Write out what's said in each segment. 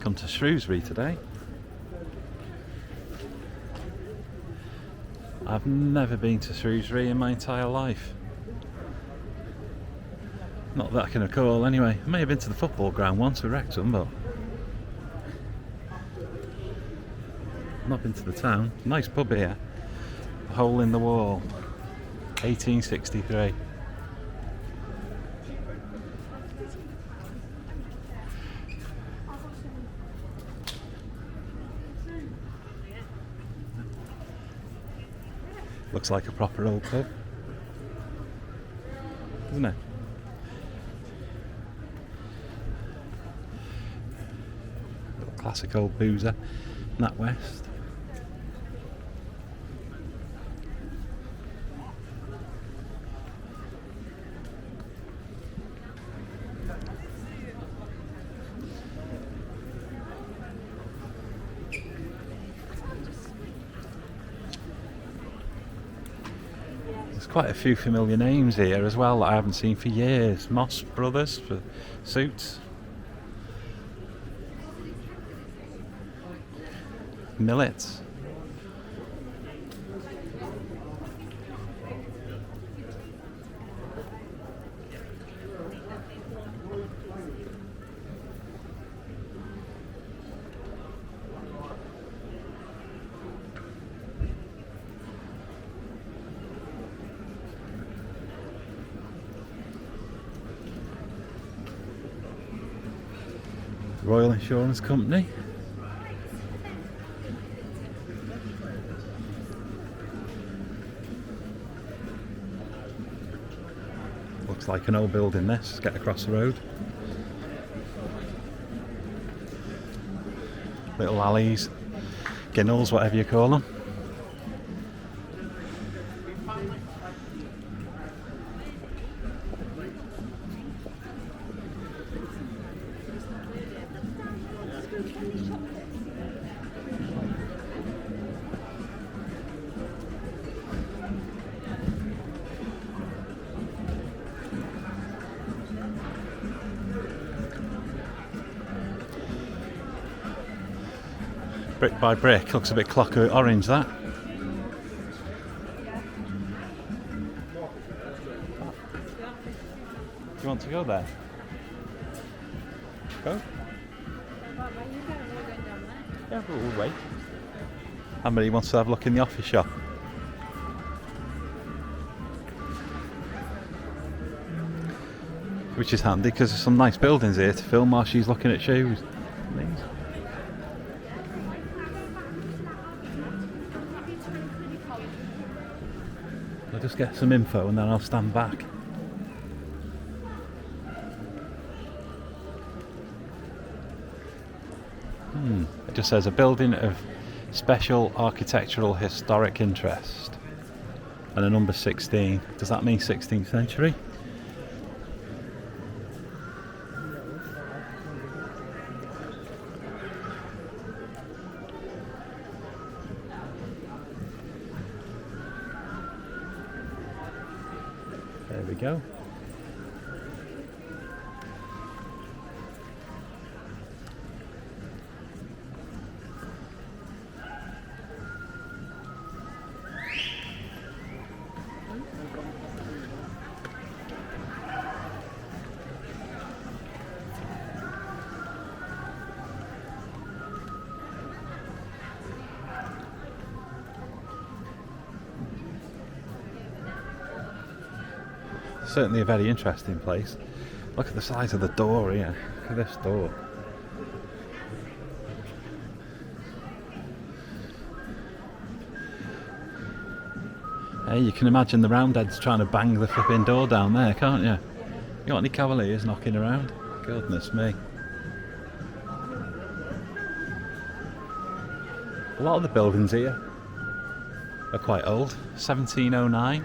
come to Shrewsbury today. I've never been to Shrewsbury in my entire life. Not that I can recall anyway. I may have been to the football ground once with Wrexham, but not been to the town. Nice pub here. Hole in the Wall, 1863. Looks like a proper old pub, doesn't it? Little classic old boozer, NatWest. There's quite a few familiar names here as well that I haven't seen for years. Moss Brothers for suits. Millets. Royal Insurance Company. Looks like an old building this. Let's get across the road. Little alleys, ginnels, whatever you call them. Brick by brick, looks a bit clockwork orange that. Do you want to go there? Go? Yeah, but we'll wait. Somebody wants to have a look in the office shop. Which is handy because there's some nice buildings here to film while she's looking at shoes. I'll just get some info and then I'll stand back. It just says a building of special architectural historic interest and a number 16. Does that mean 16th century? There we go. Certainly a very interesting place. Look at the size of the door here. Look at this door. Hey, you can imagine the Roundheads trying to bang the flipping door down there, can't you? You got any Cavaliers knocking around? Goodness me. A lot of the buildings here are quite old. 1709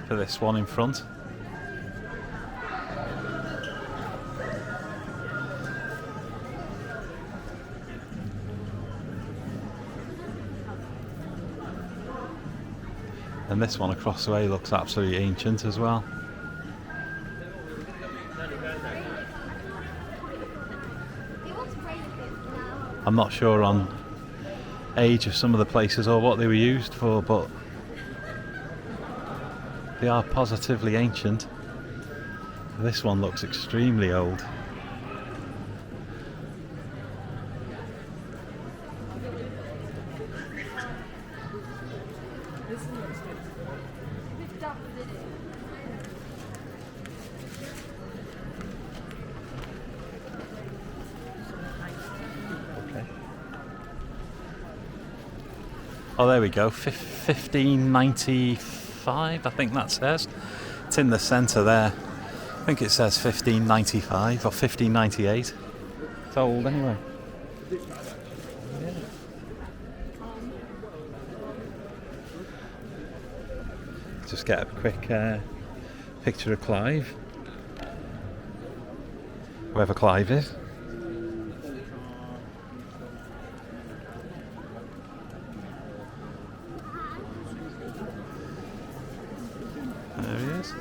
for this one in front. And this one across the way looks absolutely ancient as well. I'm not sure on age of some of the places or what they were used for, but they are positively ancient. This one looks extremely old. Okay. Oh, there we go. 1595, I think that says. It's in the centre there. I think it says 1595 or 1598. It's old anyway. Just get a quick picture of Clive. Whoever Clive is. There he is.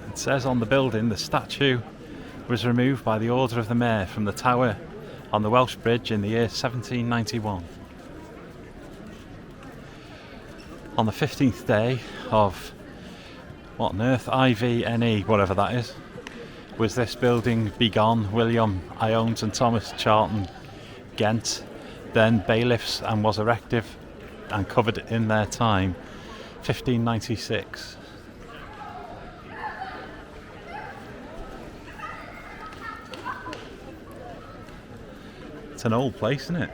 It says on the building the statue was removed by the order of the mayor from the tower on the Welsh Bridge in the year 1791. On the 15th day of, what on earth, IVNE, whatever that is, was this building begun. William Iones and Thomas Charlton Gent, then bailiffs, and was erected and covered in their time, 1596. It's an old place, isn't it?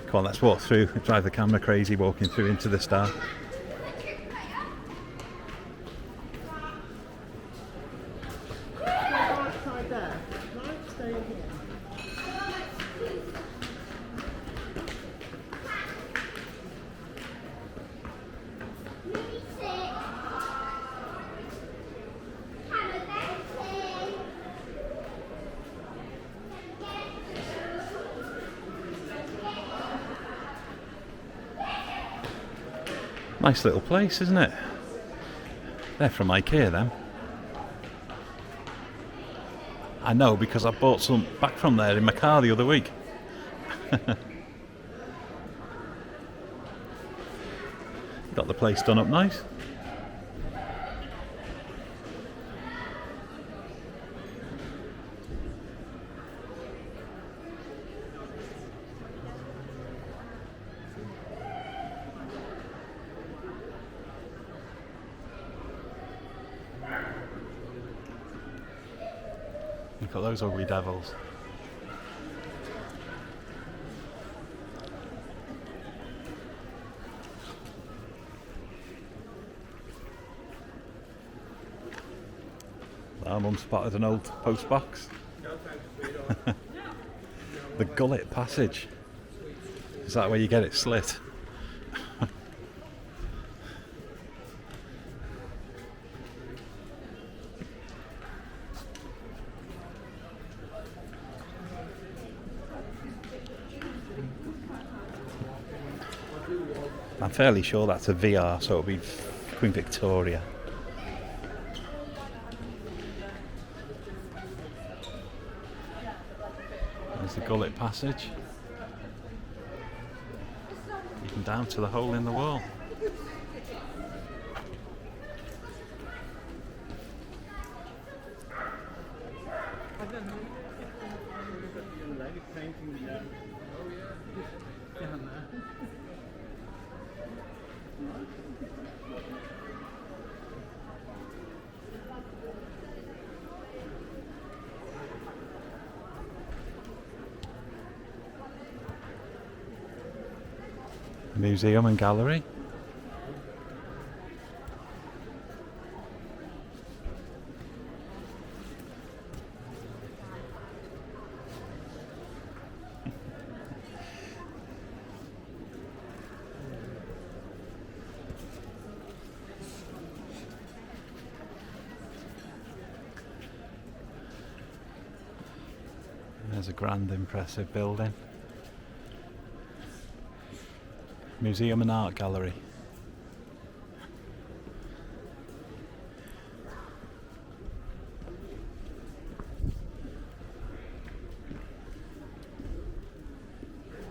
Come on, let's walk through. Drive the camera crazy walking through into the dark. Nice little place, isn't it? They're from IKEA, them. I know, because I bought some back from there in my car the other week. Got the place done up nice. Look at those ugly devils. Our mum spotted an old post box. The gullet passage. Is that where you get it slit? I'm fairly sure that's a VR, so it'll be Queen Victoria. There's the gullet passage. Even down to the hole in the wall. Museum and gallery. There's a grand, impressive building. Museum and art gallery.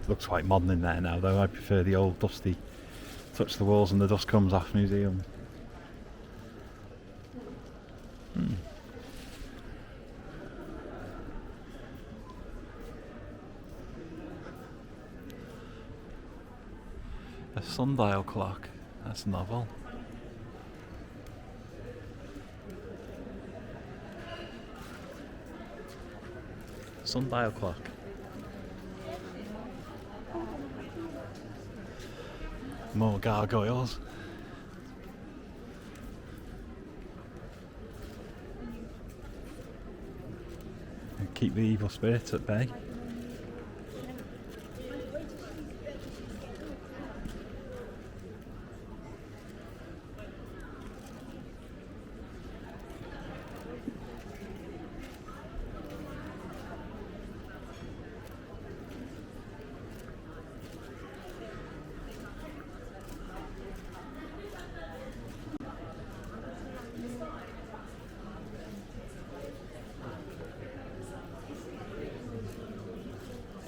Looks quite modern in there now though. I prefer the old dusty, touch the walls and the dust comes off museum. A sundial clock. That's novel. Sundial clock. More gargoyles. And keep the evil spirits at bay.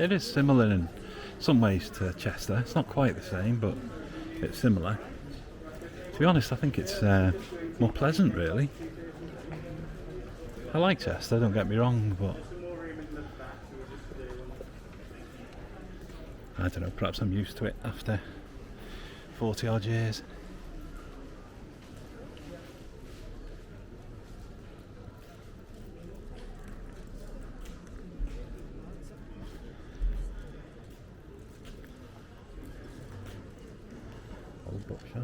It is similar in some ways to Chester. It's not quite the same, but it's similar. To be honest, I think it's more pleasant, really. I like Chester, don't get me wrong, but I don't know, perhaps I'm used to it after 40 odd years. Old bookshop.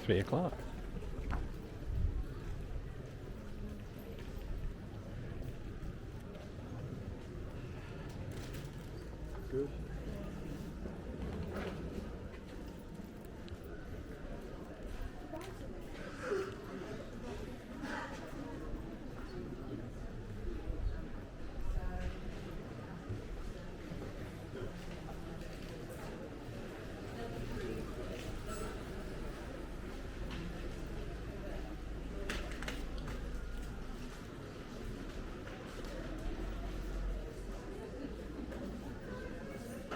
Three o'clock. Good.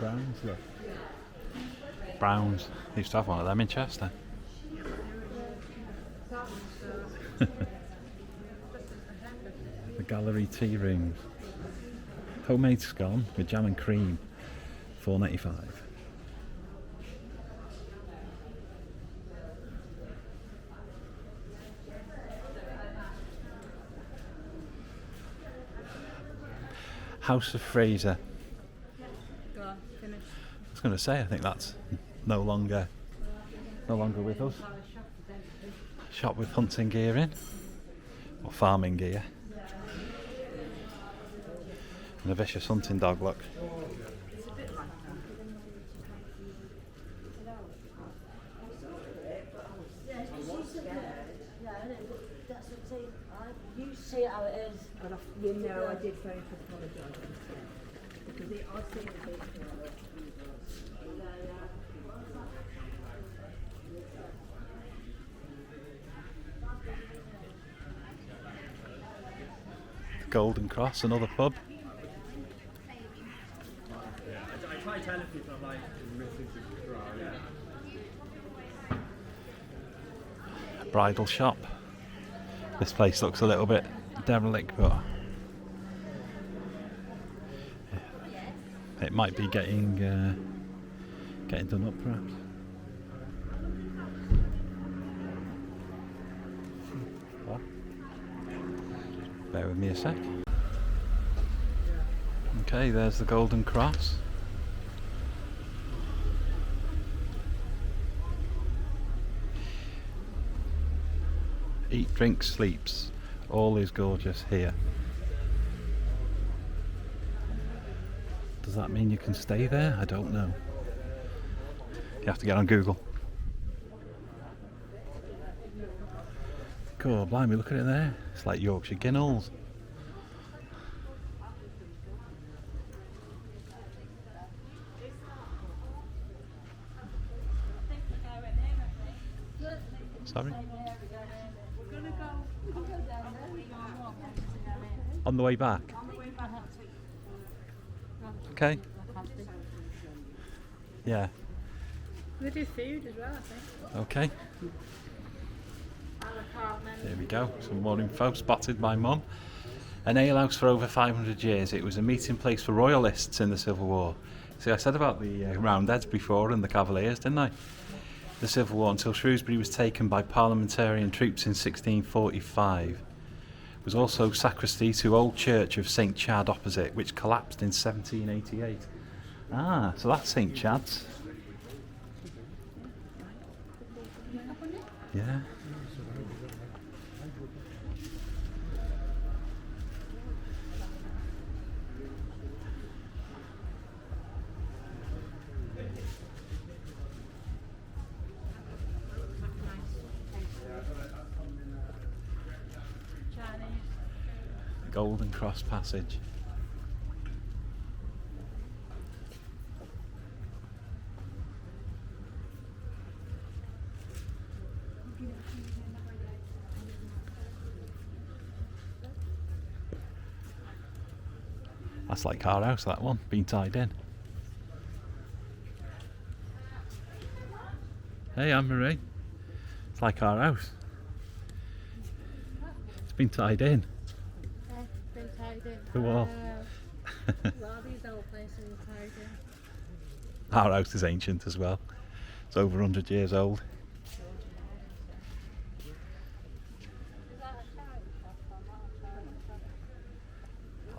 Browns, look. Browns. I used to have one of them in Chester. The gallery tea rooms. Homemade scone with jam and cream, £4.95. House of Fraser. I was going to say, I think that's no longer with us. Shop with hunting gear in, or farming gear, and a vicious hunting dog. Look. You see how it is, but you know I did very apologise because I think Golden Cross, another pub. I try telling people I'm like missing to Bridal shop. This place looks a little bit derelict, but it might be getting done up, perhaps. Bear with me a sec. Okay, there's the Golden Cross. eat, drink, sleeps. All is gorgeous here. Does that mean you can stay there? I don't know. You have to get on Google. God, blimey, look at it there. It's like Yorkshire Guinness. Sorry? On the way back? Okay. Yeah. We do food as well, I think. Okay. There we go. Some more info spotted by Mum. An alehouse for over 500 years. It was a meeting place for royalists in the Civil War. See, I said about the Roundheads before and the Cavaliers, didn't I? The Civil War, until Shrewsbury was taken by parliamentarian troops in 1645. It was also sacristy to Old Church of St Chad opposite, which collapsed in 1788. Ah, so that's St Chad's. Yeah. Golden Cross Passage. That's like our house, that one, being tied in. Hey, Anne-Marie. It's like our house. It's been tied in. Been tied in. The wall. Well, these old places are tied in. Our house is ancient as well. It's over 100 years old.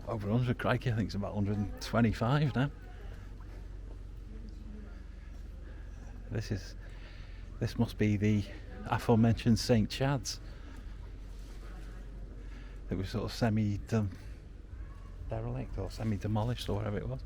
Over 100, crikey, I think it's about 125 now. This must be the aforementioned St Chad's. It was sort of semi-derelict or semi-demolished or whatever it was.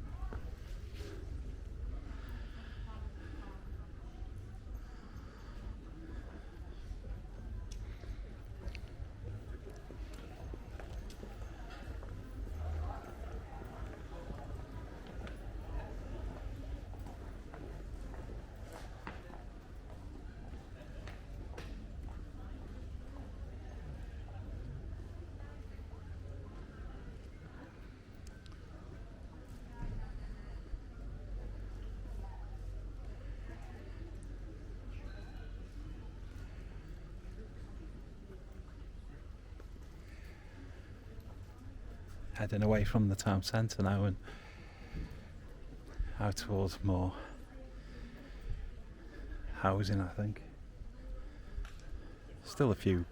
Heading away from the town centre now and out towards more housing, I think. Still a few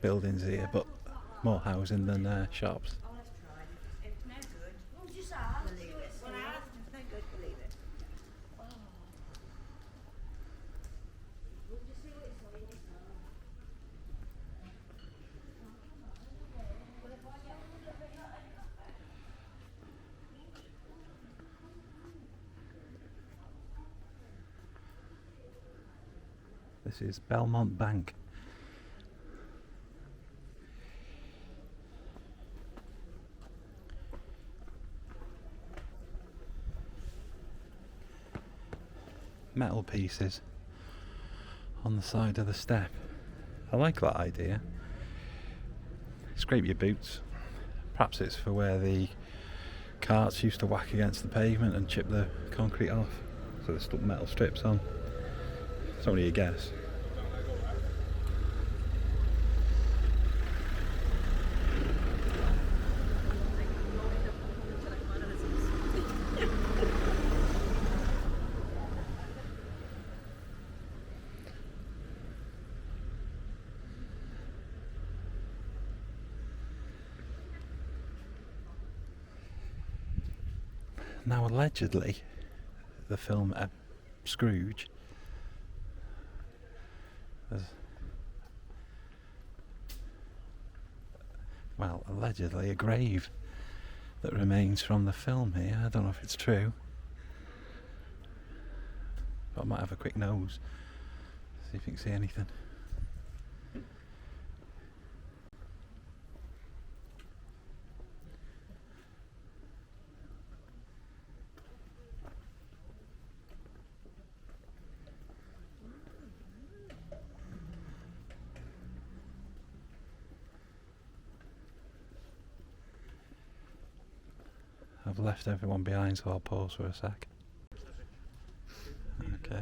buildings here, but more housing than shops. This is Belmont Bank. Metal pieces on the side of the step. I like that idea. Scrape your boots. Perhaps it's for where the carts used to whack against the pavement and chip the concrete off. So they stuck metal strips on. It's only a guess. Now, allegedly, the film Scrooge, well, allegedly a grave that remains from the film here. I don't know if it's true, but I might have a quick nose, see if you can see anything. I've left everyone behind, so I'll pause for a sec. Okay.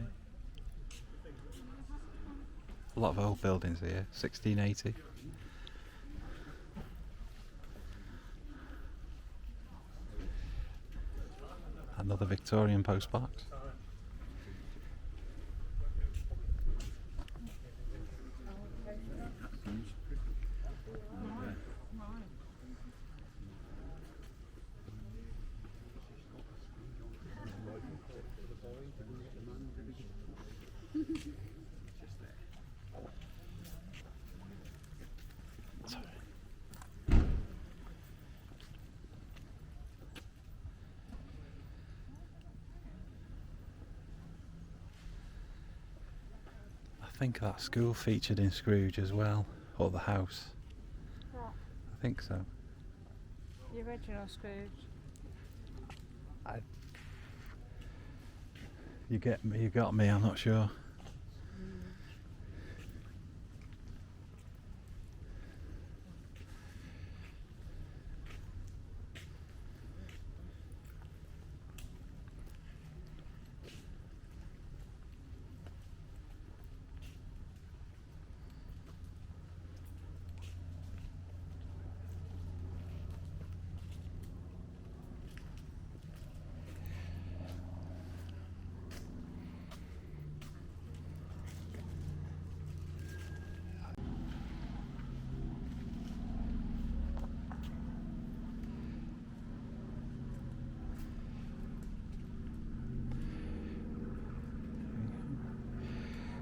A lot of old buildings here, 1680. Another Victorian postbox. I think that school featured in Scrooge as well, or the house. What? I think so. The original Scrooge. You got me, I'm not sure.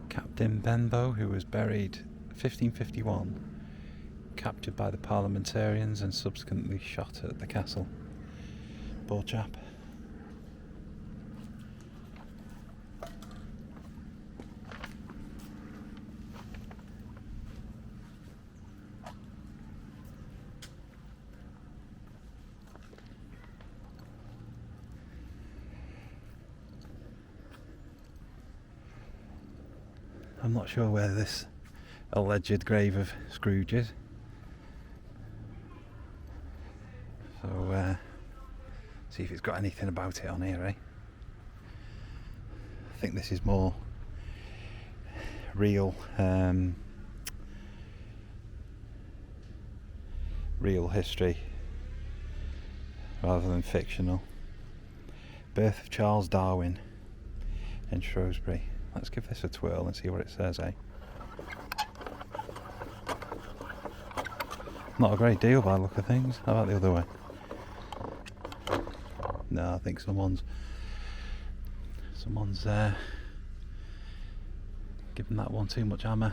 Captain Benbow, who was buried 1551, captured by the parliamentarians and subsequently shot at the castle. Poor chap. I'm not sure where this alleged grave of Scrooge is. So, see if it's got anything about it on here, eh? I think this is more real, real history rather than fictional. Birth of Charles Darwin in Shrewsbury. Let's give this a twirl and see what it says, eh? Not a great deal by the look of things. How about the other way? No, I think someone's given that one too much hammer.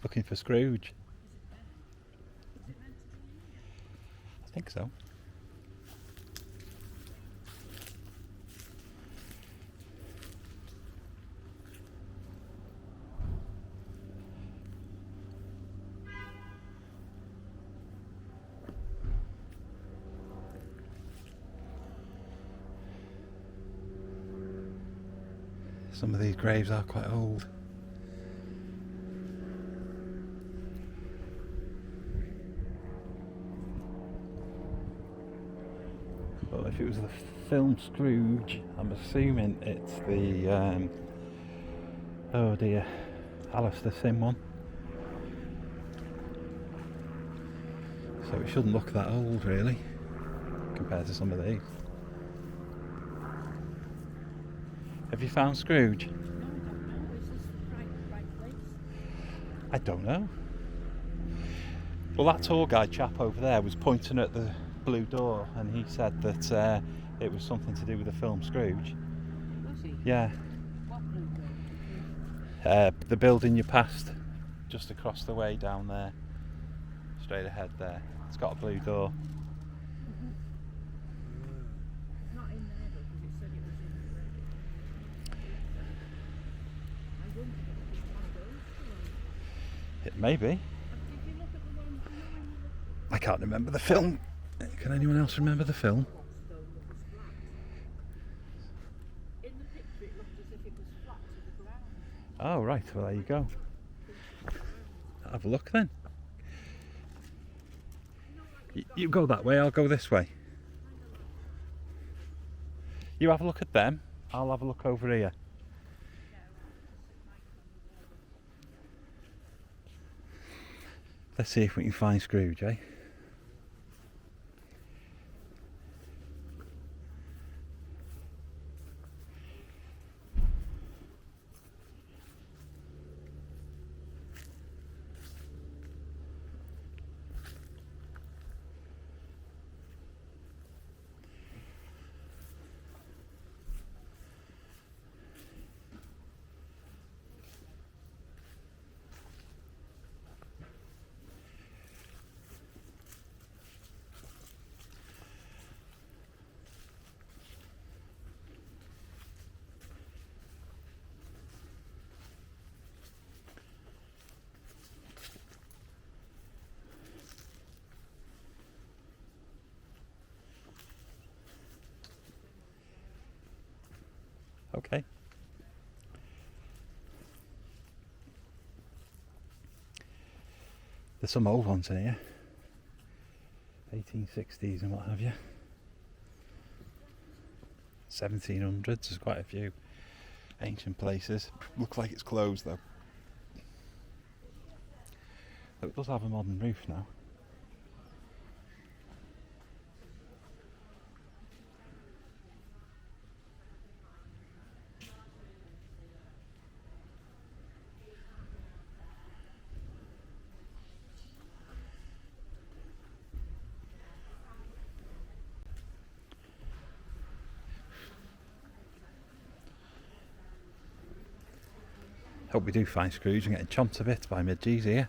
Looking for Scrooge. I think so. Some of these graves are quite old. Well, if it was the film Scrooge, I'm assuming it's the oh dear, Alistair Sim one. So it shouldn't look that old really, compared to some of these. Have you found Scrooge? I don't know. Well, that tour guide chap over there was pointing at the blue door, and he said that it was something to do with the film Scrooge. Was he? Yeah. What blue door? The building you passed just across the way down there, straight ahead there. It's got a blue door. Not in there though, because it said it was in the red. I wondered if it was one of those. It may be. Did you look at the one behind the I can't remember the film. Can anyone else remember the film? box though that was flat? In the picture it looked as if it was flat to the ground. Oh, right. Well, there you go. Have a look then. You go that way, I'll go this way. You have a look at them, I'll have a look over here. Let's see if we can find Scrooge, eh? Okay. There's some old ones in here. 1860s and what have you. 1700s, there's quite a few ancient places. Looks like it's closed though. But it does have a modern roof now. Hope we do find Scrooge. I'm getting chomped a bit by Midgees here.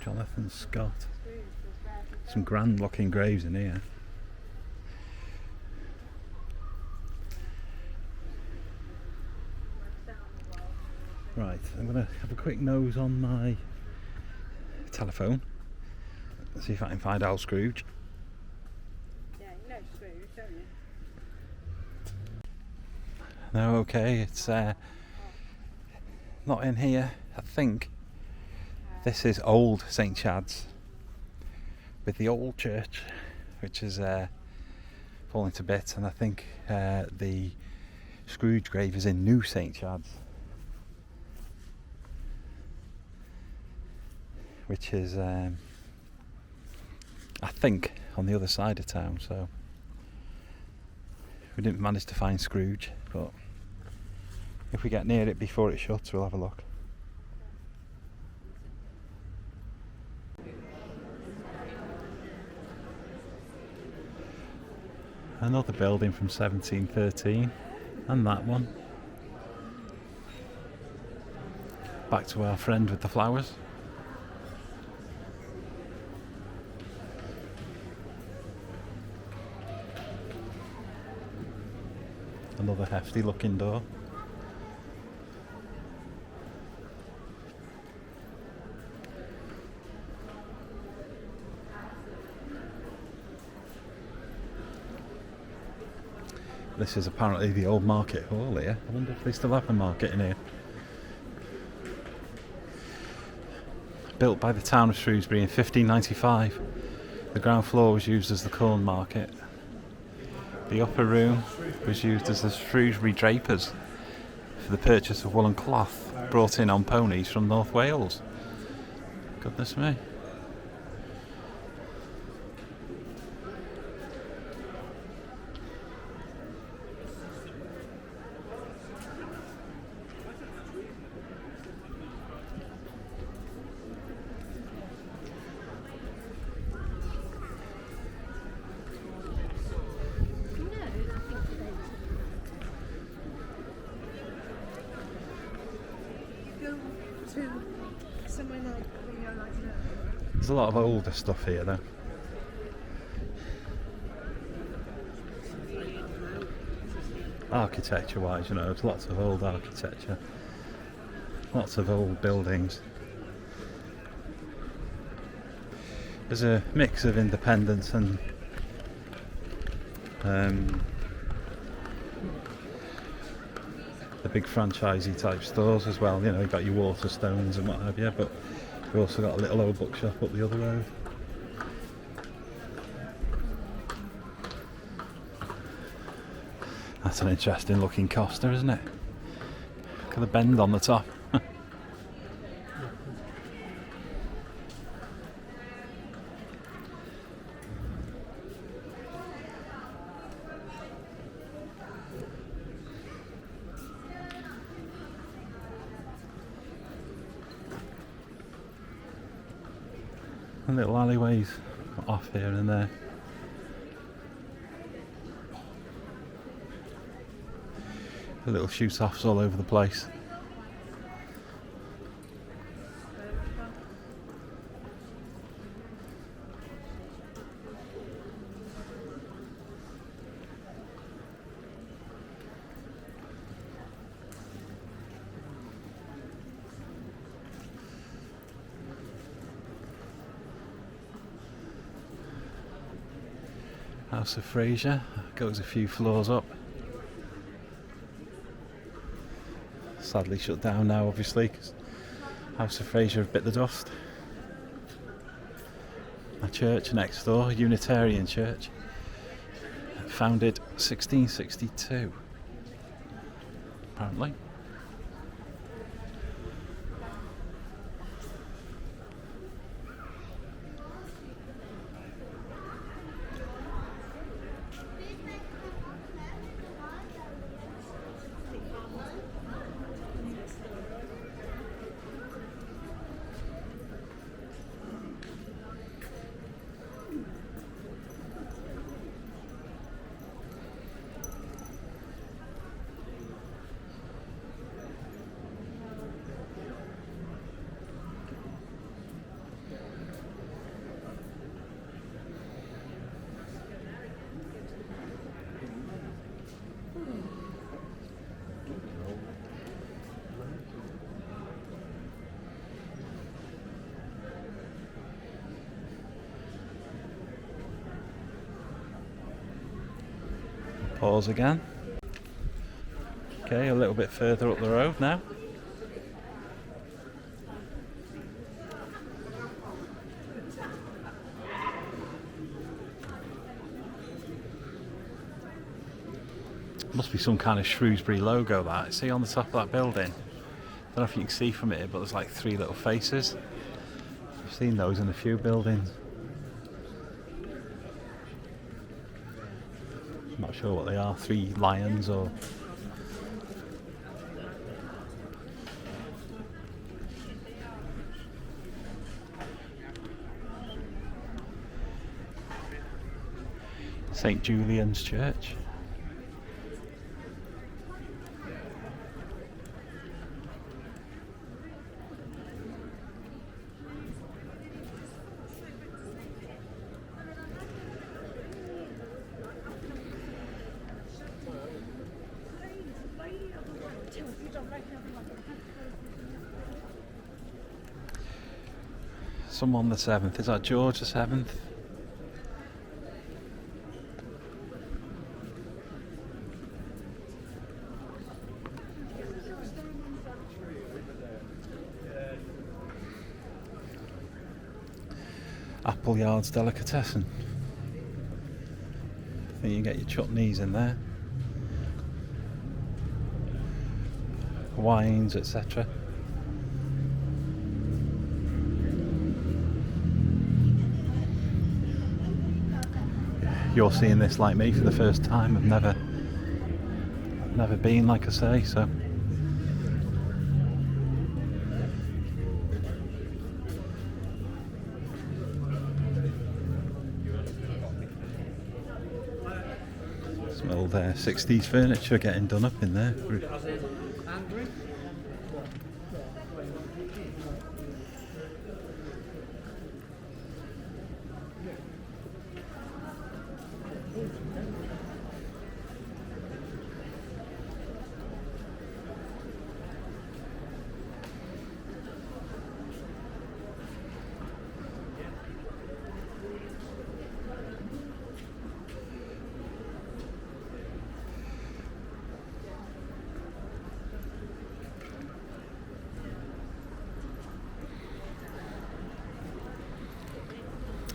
Jonathan Scott. Some grand looking graves in here. Right, I'm going to have a quick nose on my telephone. Let's see if I can find Al Scrooge. Yeah, you know Scrooge, don't you? No, okay, it's not in here, I think. This is old St Chad's with the old church, which is falling to bits, and I think the Scrooge grave is in New St Chad's, which is I think on the other side of town. So we didn't manage to find Scrooge, but if we get near it before it shuts, we'll have a look. Another building from 1713, and that one. Back to our friend with the flowers. Another hefty looking door. This is apparently the old market hall here. I wonder if they still have a market in here. built by the town of Shrewsbury in 1595. The ground floor was used as the corn market. The upper room was used as the Shrewsbury drapers for the purchase of woolen cloth brought in on ponies from North Wales. Goodness me. Somewhere like, There's a lot of older stuff here though. Architecture wise, you know, there's lots of old architecture. Lots of old buildings. There's a mix of independence and the big franchisey type stores as well. You know, you've got your Waterstones and what have you, but we've also got a little old bookshop up the other road. That's an interesting looking coaster, isn't it? Look at the bend on the top. And little alleyways off here and there. Little shoot-offs all over the place. House of Fraser goes a few floors up. Sadly shut down now, obviously, because House of Fraser have bit the dust. A church next door, a Unitarian church, founded 1662, apparently. Pause again. Okay, a little bit further up the road now. Must be some kind of Shrewsbury logo that. See on the top of that building? Don't know if you can see from here, but there's like three little faces. I've seen those in a few buildings. I'm not sure what they are, 3 lions or... St. Julian's Church. Someone the 7th. Is that George the 7th? Appleyard's Delicatessen. I think you can get your chutneys in there, wines, etc. You're seeing this like me for the first time. I've never been, like I say, so smell there 60s furniture getting done up in there.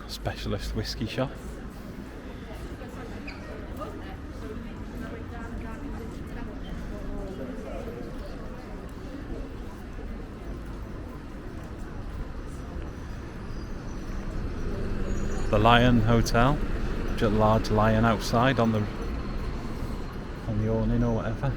Specialist whiskey shop. The Lion Hotel. Just a large lion outside on the awning or whatever.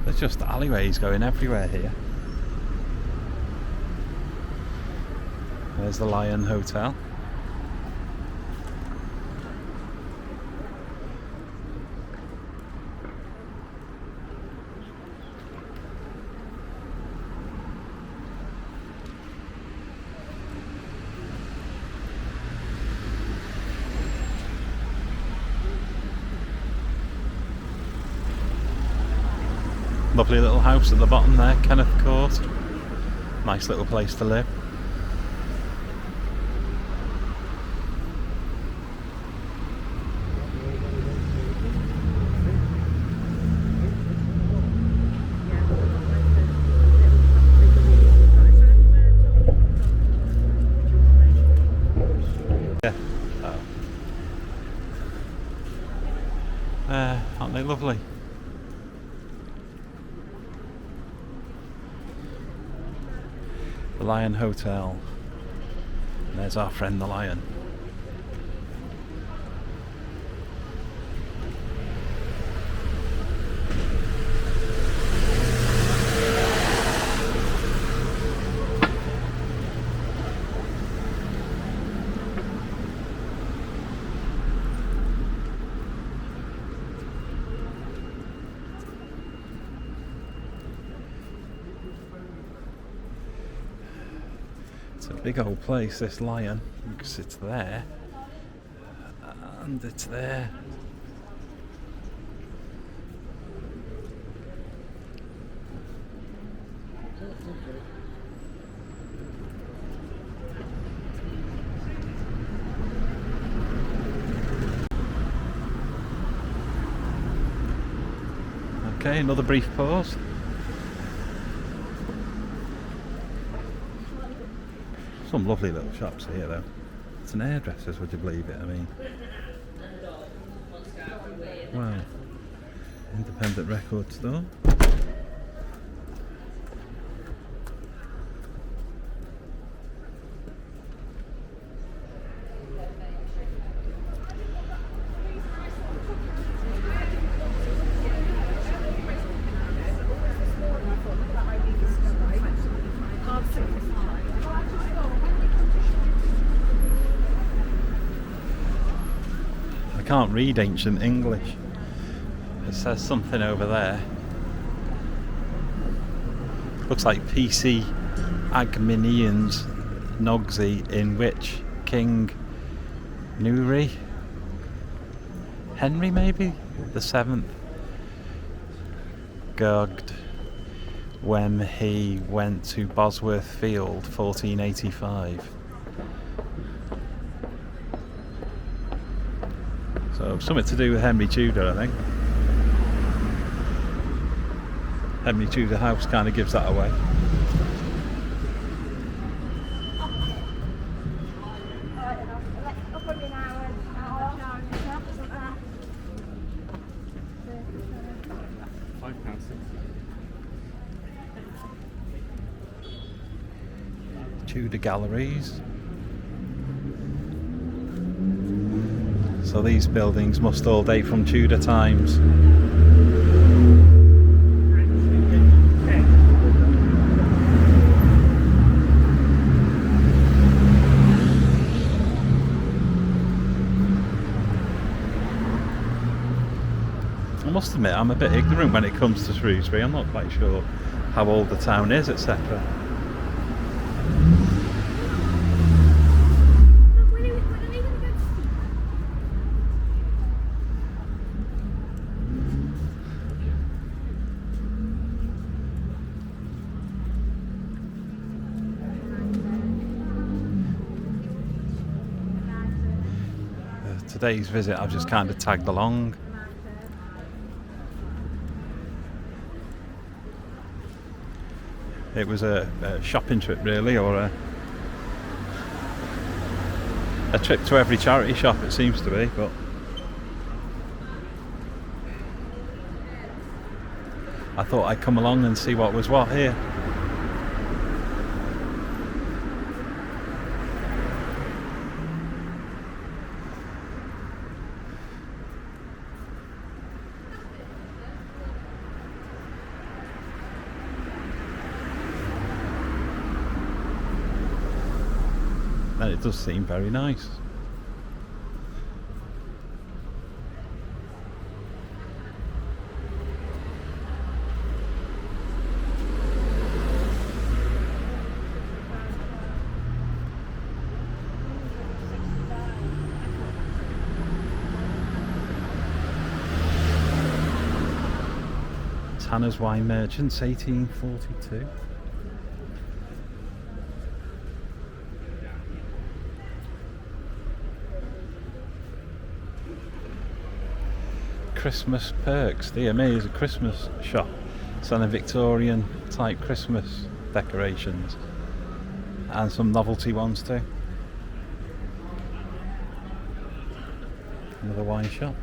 There's just alleyways going everywhere here. There's the Lion Hotel. Lovely little house at the bottom there, Kenneth Court. Nice little place to live. Yeah. Aren't they lovely? The Lion Hotel. And there's our friend the lion. It's a big old place, this Lion, because it's there and it's there. Okay, another brief pause. Some lovely little shops here though. It's an hairdresser's, would you believe it? I mean, wow. Independent record store. I can't read ancient English. It says something over there. Looks like PC Agminians Nogsy, in which King Nuri Henry maybe the 7th Gurged when he went to Bosworth Field, 1485. So something to do with Henry Tudor, I think. Henry Tudor House kind of gives that away. Tudor galleries. So these buildings must all date from Tudor times. I must admit, I'm a bit ignorant when it comes to Shrewsbury. I'm not quite sure how old the town is, etc. Today's visit, I've just kind of tagged along. It was a shopping trip, really, or a trip to every charity shop, it seems to be, but I thought I'd come along and see what was what here. And it does seem very nice. Tanner's Wine Merchants, 1842. Christmas perks, dear me, is a Christmas shop selling Victorian type Christmas decorations and some novelty ones too. Another wine shop.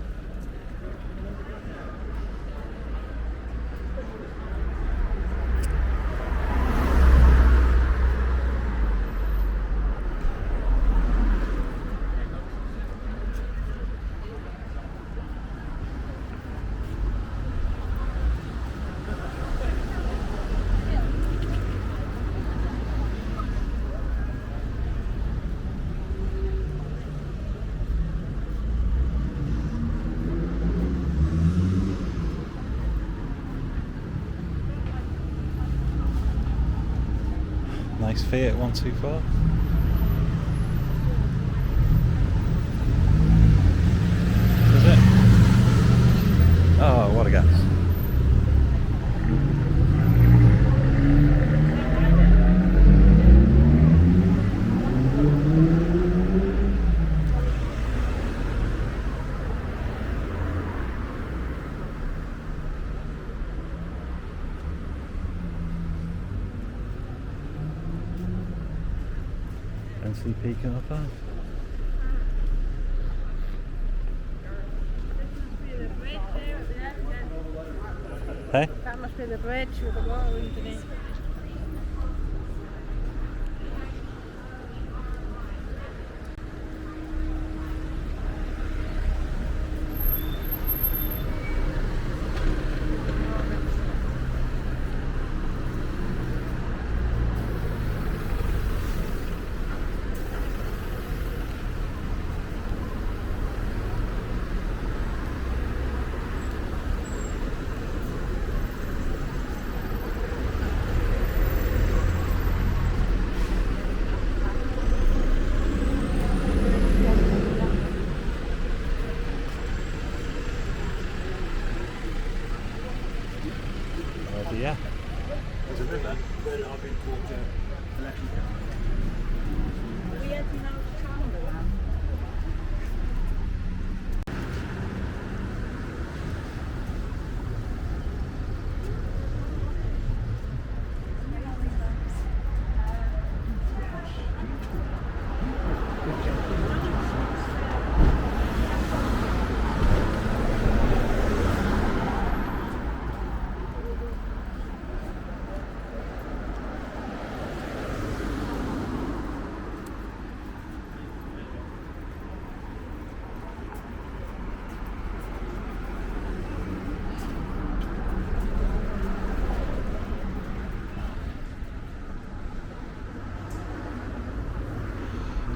Nice Fiat 124. Is it? Oh, what a gas. NCP car park. Hey? That must be the bridge with the water underneath.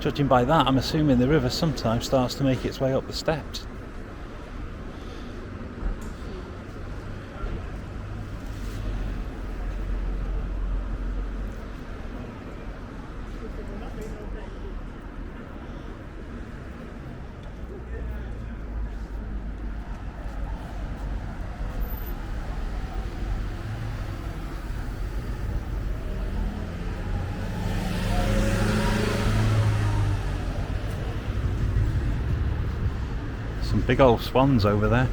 Judging by that, I'm assuming the river sometimes starts to make its way up the steps. Some big old swans over there.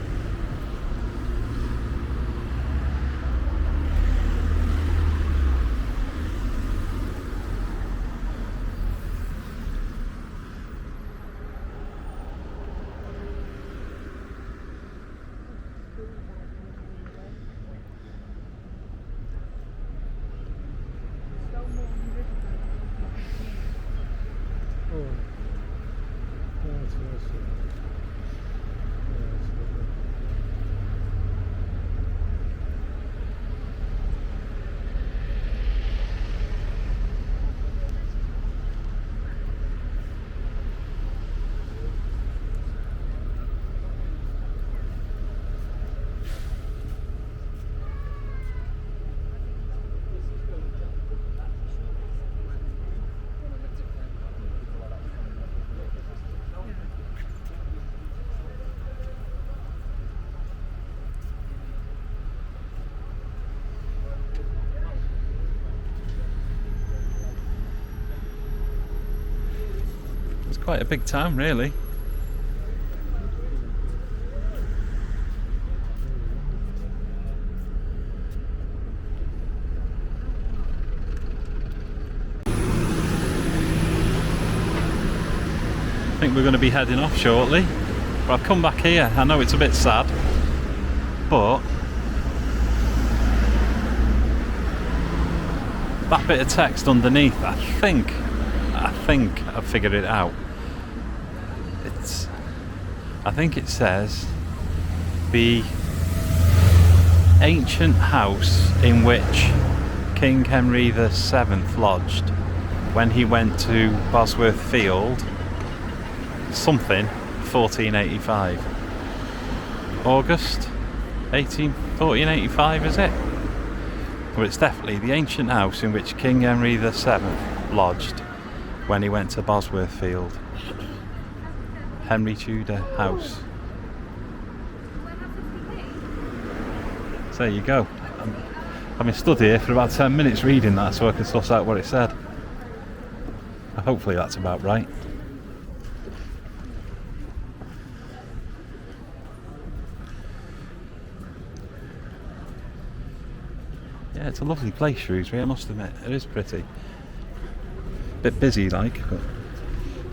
It's quite a big town, really. I think we're going to be heading off shortly. But I've come back here. I know it's a bit sad, but that bit of text underneath, I think I've figured it out. I think it says the ancient house in which King Henry VII lodged when he went to Bosworth Field, something 1485. August 1485, is it? Well, it's definitely the ancient house in which King Henry VII lodged when he went to Bosworth Field. Henry Tudor House. So there you go. I've been stood here for about 10 minutes reading that so I can suss out what it said. Hopefully that's about right. Yeah, it's a lovely place, Shrewsbury, I must admit. It is pretty. Bit busy like, but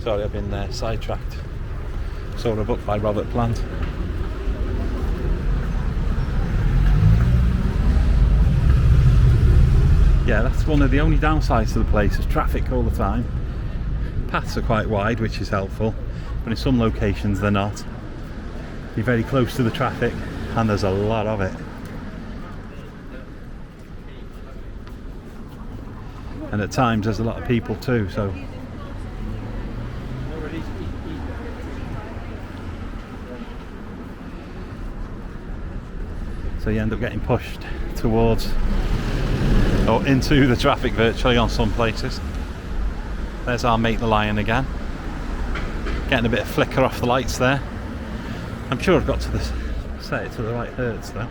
sorry, I've been sidetracked. Saw a book by Robert Plant. Yeah, that's one of the only downsides to the place, is traffic all the time. Paths are quite wide, which is helpful, but in some locations they're not. You're very close to the traffic and there's a lot of it. And at times there's a lot of people too, so you end up getting pushed towards or into the traffic virtually on some places. There's our mate the lion again, getting a bit of flicker off the lights there. I'm sure I've got to set it to the right hertz though.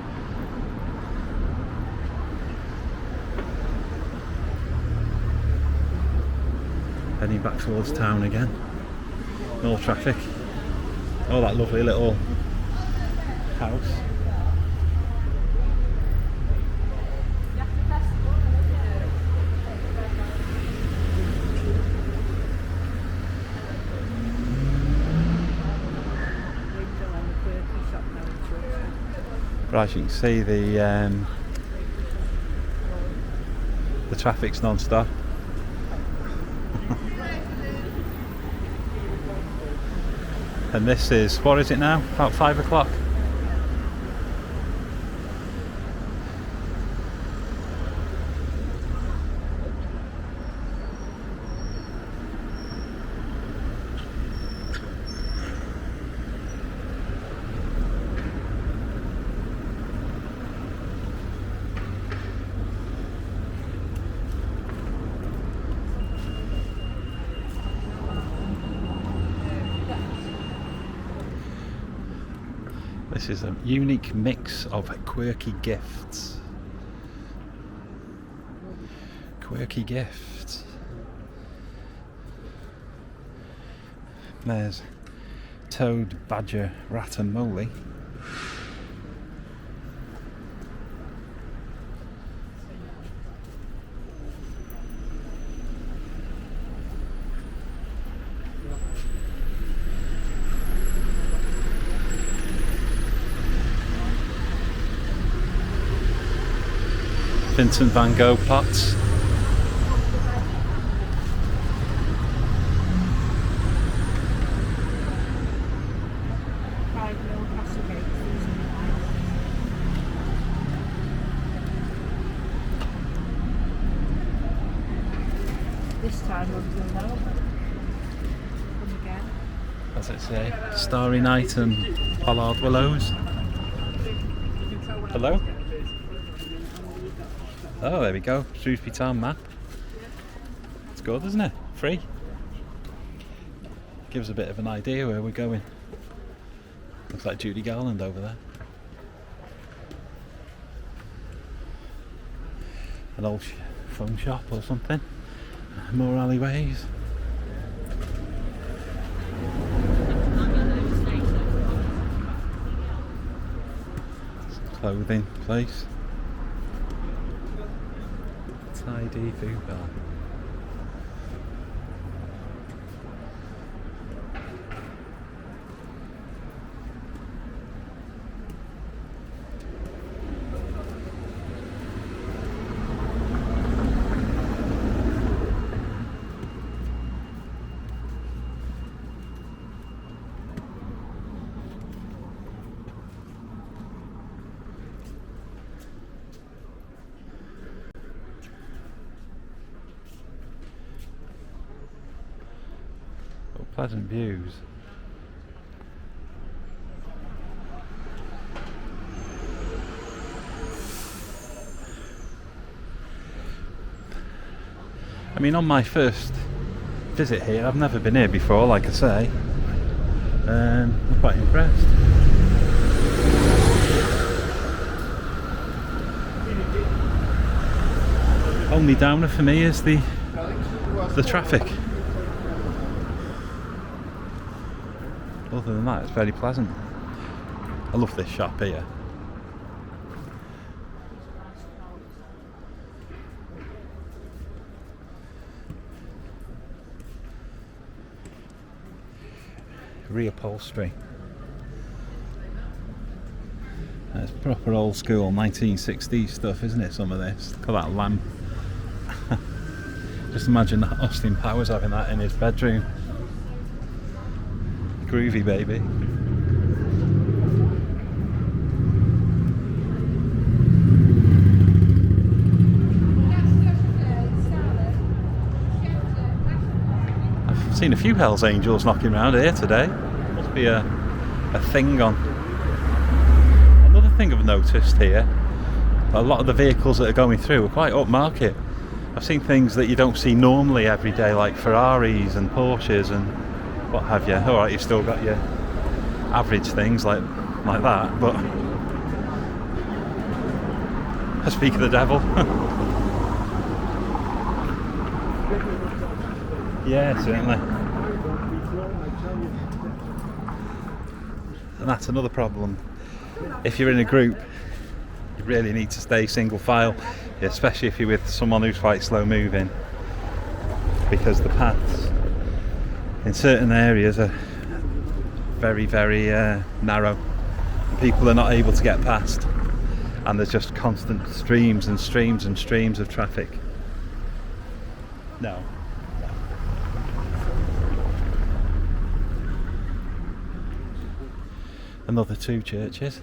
Heading back towards town again. More traffic. Oh, that lovely little house. But as you can see, the traffic's non-stop. And this is, what is it now? About 5 o'clock. This is a unique mix of quirky gifts. Quirky gifts. There's toad, badger, rat and moley. Vincent van Gogh pots. This time we'll do that. Come again. As it say, Starry Night and Pollard Willows. Hello? Oh, there we go. Shrewsbury Town map. It's good, isn't it? Free. Gives a bit of an idea where we're going. Looks like Judy Garland over there. An old phone shop or something. More alleyways. Clothing place. Tidy food bar. Pleasant views. I mean, on my first visit here, I've never been here before, like I say. I'm quite impressed. Only downer for me is the traffic. Other than that, it's very pleasant. I love this shop here. Reupholstery. It's proper old school 1960s stuff, isn't it? Some of this. Look at that lamp. Just imagine Austin Powers having that in his bedroom. Groovy, baby. I've seen a few Hells Angels knocking around here today. Must be a thing on. Another thing I've noticed here, a lot of the vehicles that are going through are quite upmarket. I've seen things that you don't see normally every day, like Ferraris and Porsches and what have you. Alright, you've still got your average things like that, but I speak of the devil. Yeah, certainly. And that's another problem. If you're in a group, you really need to stay single file, especially if you're with someone who's quite slow moving, because the paths in certain areas are very, very narrow. People are not able to get past, and there's just constant streams and streams and streams of traffic. No. Another two churches.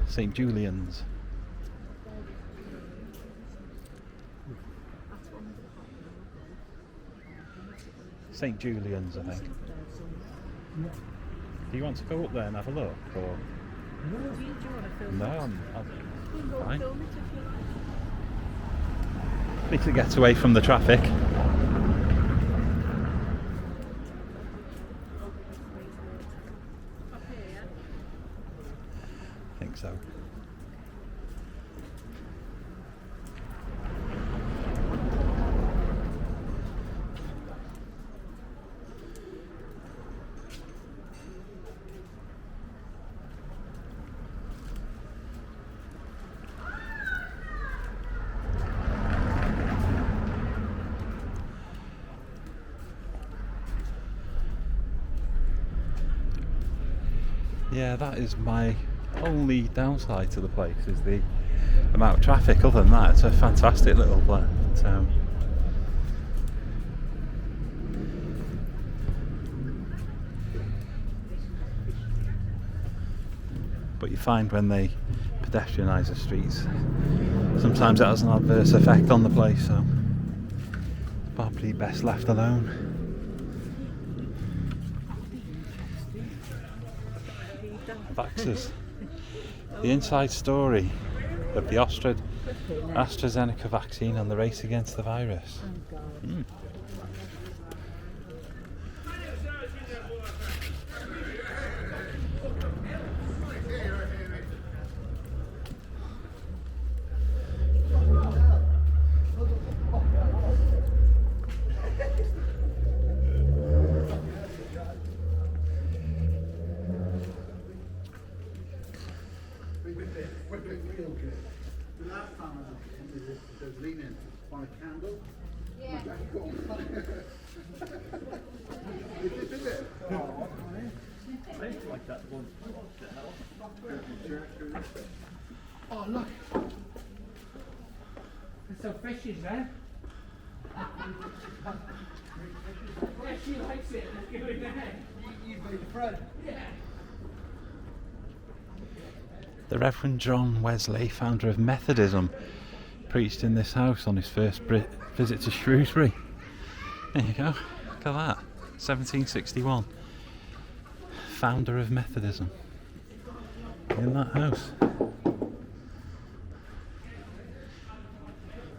St. Julian's. St. Julian's, I think. Do you want to go up there and have a look? Or? No, I'm fine. Need to get away from the traffic. think so. Yeah, that is my only downside to the place, is the amount of traffic. Other than that, it's a fantastic little town. But you find when they pedestrianise the streets, sometimes that has an adverse effect on the place, so it's probably best left alone. Vaxxers. The inside story of the AstraZeneca vaccine and the race against the virus. The last time I was leaning on a candle. Yeah. Is it? I used to like that one. Oh, look. There's some fishes there. Yeah, she likes it. Let's go in there. You made a friend. Yeah. The Reverend John Wesley, founder of Methodism, preached in this house on his first visit to Shrewsbury. There you go, look at that, 1761. Founder of Methodism, in that house.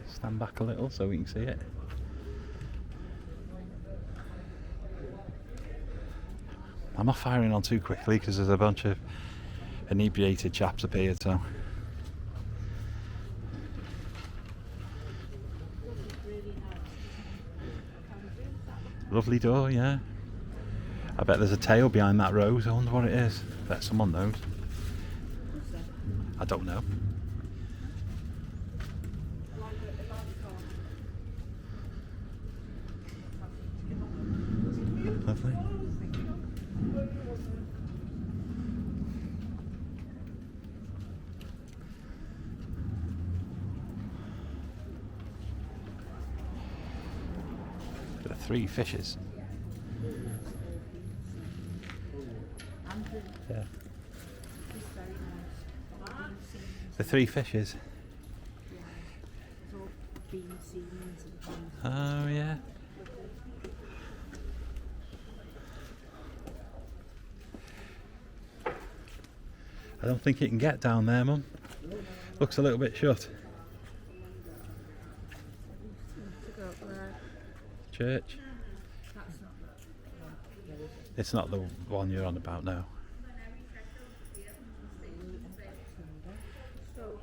Stand back a little so we can see it. I'm not firing on too quickly because there's a bunch of inebriated chaps appeared, so lovely door, yeah. I bet there's a tail behind that rose. I wonder what it is. I bet someone knows. I don't know. Lovely. There are 3 fishes. Yeah. The 3 fishes. Oh yeah. I don't think it can get down there, Mum. Looks a little bit shut. Church. It's not the one you're on about now.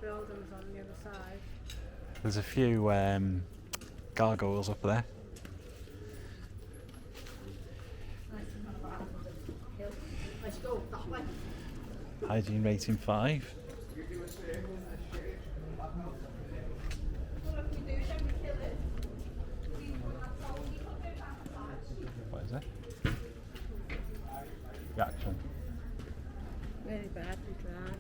Buildings on the other side. There's a few gargoyles up there. Let's go that way. Hygiene rating 5. What is it? Reaction. Very badly dry.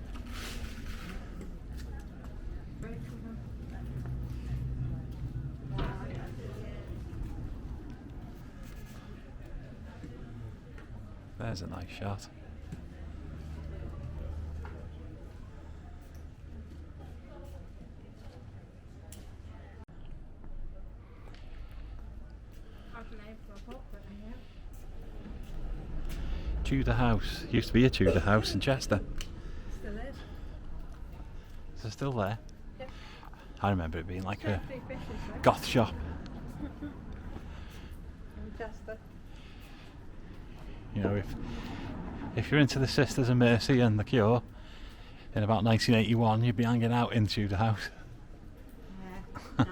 There's a nice shot. Tudor house. Used to be a Tudor house in Chester. Still is. Is it still there? Yep. I remember it being like a 3 fishes, right? goth shop. In Chester. You know, if you're into the Sisters of Mercy and the Cure, in about 1981 you'd be hanging out in Tudor House. Nah, really.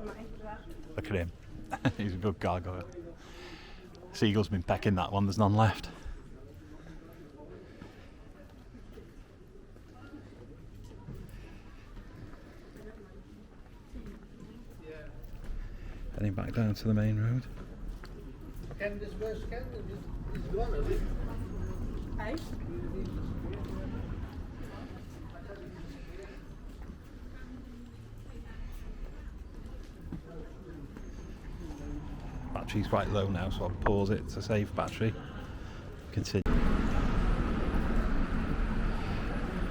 I'm not into that. Look at him. He's a good gargoyle. Seagull's been pecking that one, there's none left. Heading back down to the main road. Candace, where's Candace? He's gone, has he? Hey? Battery's quite low now, so I'll pause it to save battery. Continue.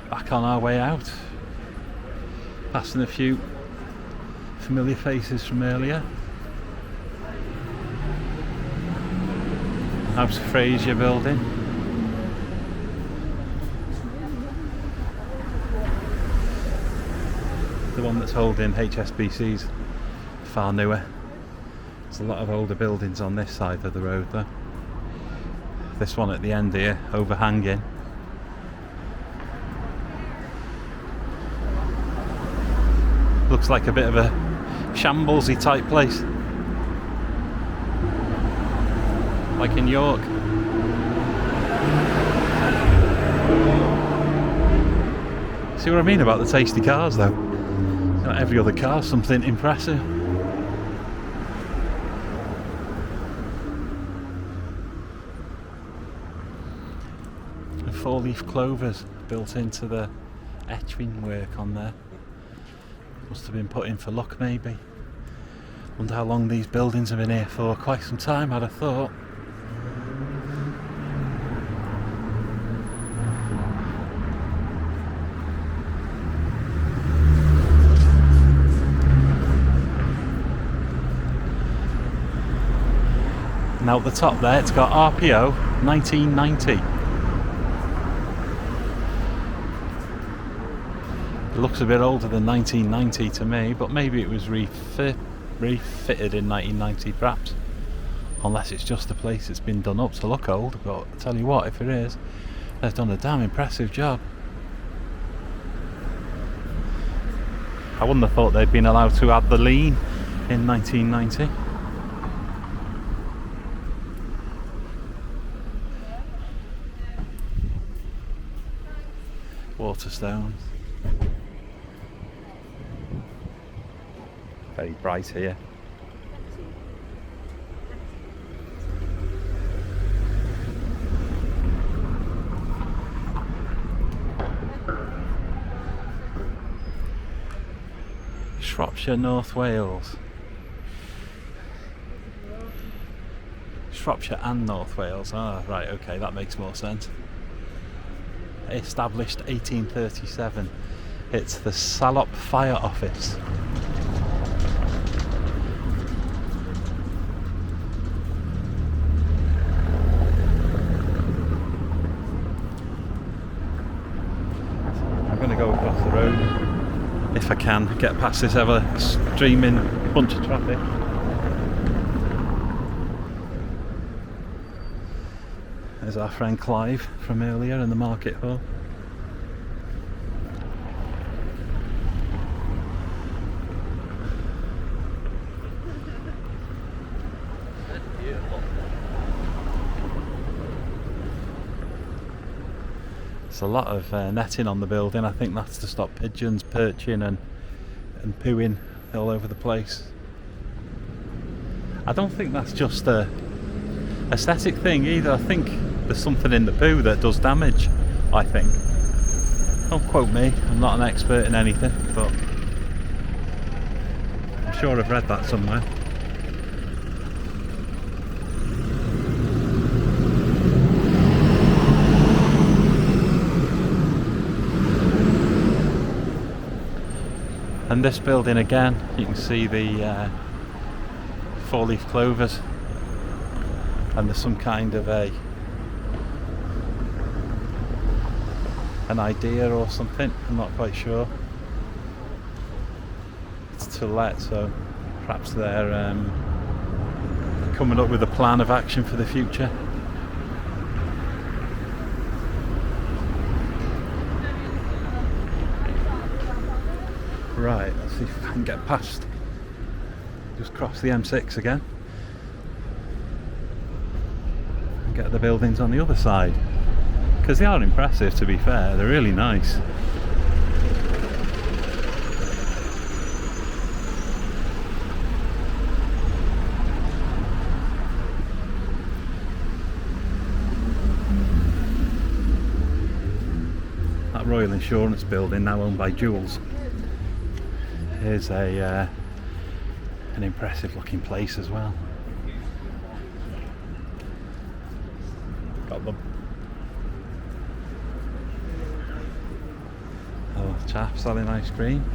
Back on our way out. Passing a few familiar faces from earlier. House Fraser building. The one that's holding HSBC's far newer. There's a lot of older buildings on this side of the road though. This one at the end here, overhanging. Looks like a bit of a shamblesy type place. Like in York. See what I mean about the tasty cars though? Not every other car, something impressive. And 4-leaf clovers built into the etching work on there. Must have been put in for luck maybe. Wonder how long these buildings have been here for. Quite some time I'd have thought. Now at the top there it's got RPO 1990. It looks a bit older than 1990 to me, but maybe it was refitted in 1990 perhaps. Unless it's just a place that's been done up to look old, but I tell you what, if it is, they've done a damn impressive job. I wouldn't have thought they'd been allowed to add the lean in 1990. Waterstones. Very bright here. Shropshire, North Wales. Shropshire and North Wales. Ah, right, okay, that makes more sense. Established 1837. It's the Salop Fire Office. I'm going to go across the road if I can get past this ever streaming bunch of traffic. There's our friend Clive from earlier in the market hall. There's a lot of netting on the building. I think that's to stop pigeons perching and pooing all over the place. I don't think that's just a aesthetic thing either. I think there's something in the poo that does damage, I think. Don't quote me, I'm not an expert in anything, but I'm sure I've read that somewhere. And this building again, you can see the 4-leaf clovers, and there's some kind of an idea or something, I'm not quite sure. It's to let, so perhaps they're coming up with a plan of action for the future. Right, let's see if I can get past. Just cross the M6 again. And get the buildings on the other side. Because they are impressive, to be fair, they're really nice. That Royal Insurance building, now owned by Jules, is an impressive looking place as well. Got them. Oh, chap selling ice cream.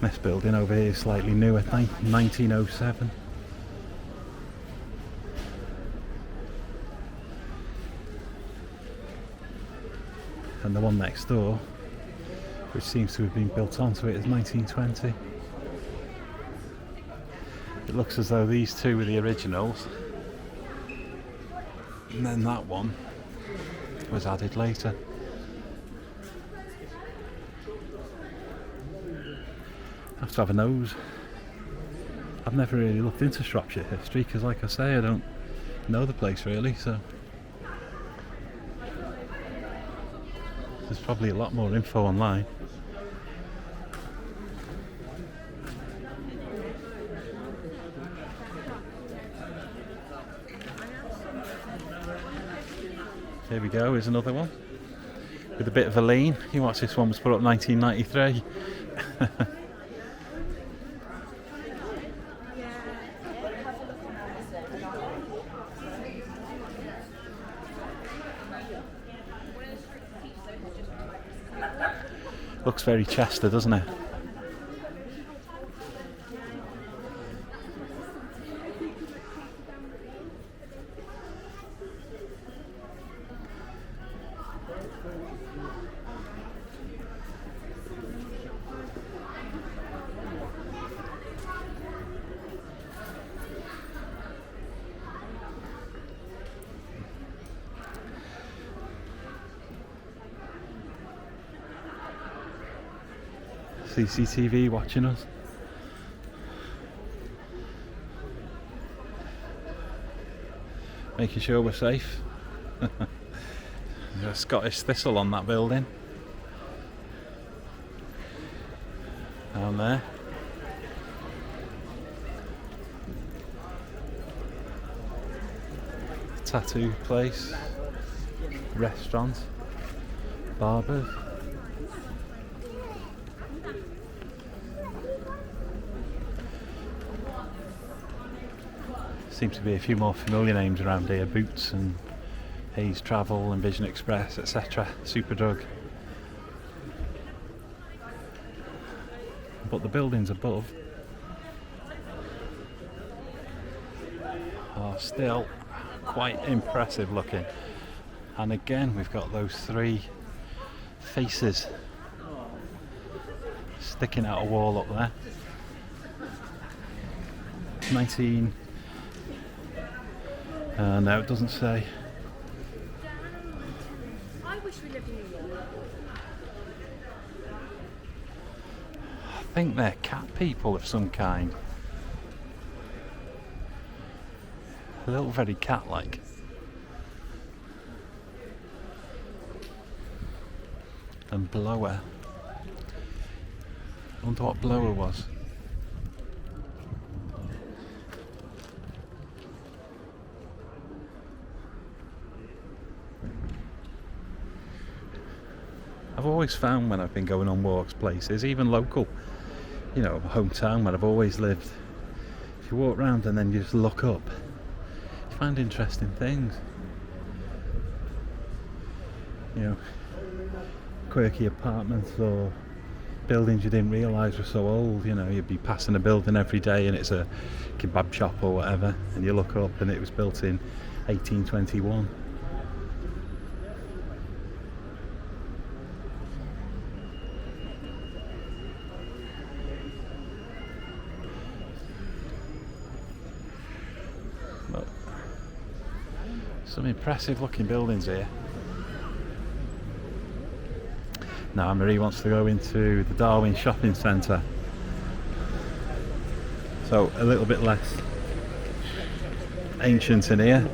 This building over here is slightly newer, 1907. And the one next door, which seems to have been built onto it, is 1920. It looks as though these two were the originals, and then that one was added later. I have to have a nose. I've never really looked into Shropshire history because, like I say, I don't know the place really, so there's probably a lot more info online. Here we go, here's another one with a bit of a lean. You watch, this one was put up 1993. Looks very Chester, doesn't it? CCTV watching us. Making sure we're safe. There's a Scottish thistle on that building. Down there. Tattoo place. Restaurant. Barbers. Seems to be a few more familiar names around here. Boots and Hayes Travel and Vision Express, etc. Superdrug. But the buildings above are still quite impressive looking. And again, we've got those three faces sticking out a wall up there. 19... no, it doesn't say. I wish we lived in New York. I think they're cat people of some kind. They look very cat-like. And Blower. I wonder what Blower was. I've always found when I've been going on walks places, even local, you know, hometown where I've always lived, if you walk around and then you just look up, you find interesting things. You know, quirky apartments or buildings you didn't realise were so old. You know, you'd be passing a building every day and it's a kebab shop or whatever, and you look up and it was built in 1821. But some impressive looking buildings here. Now Marie wants to go into the Darwin shopping centre, so a little bit less ancient in here.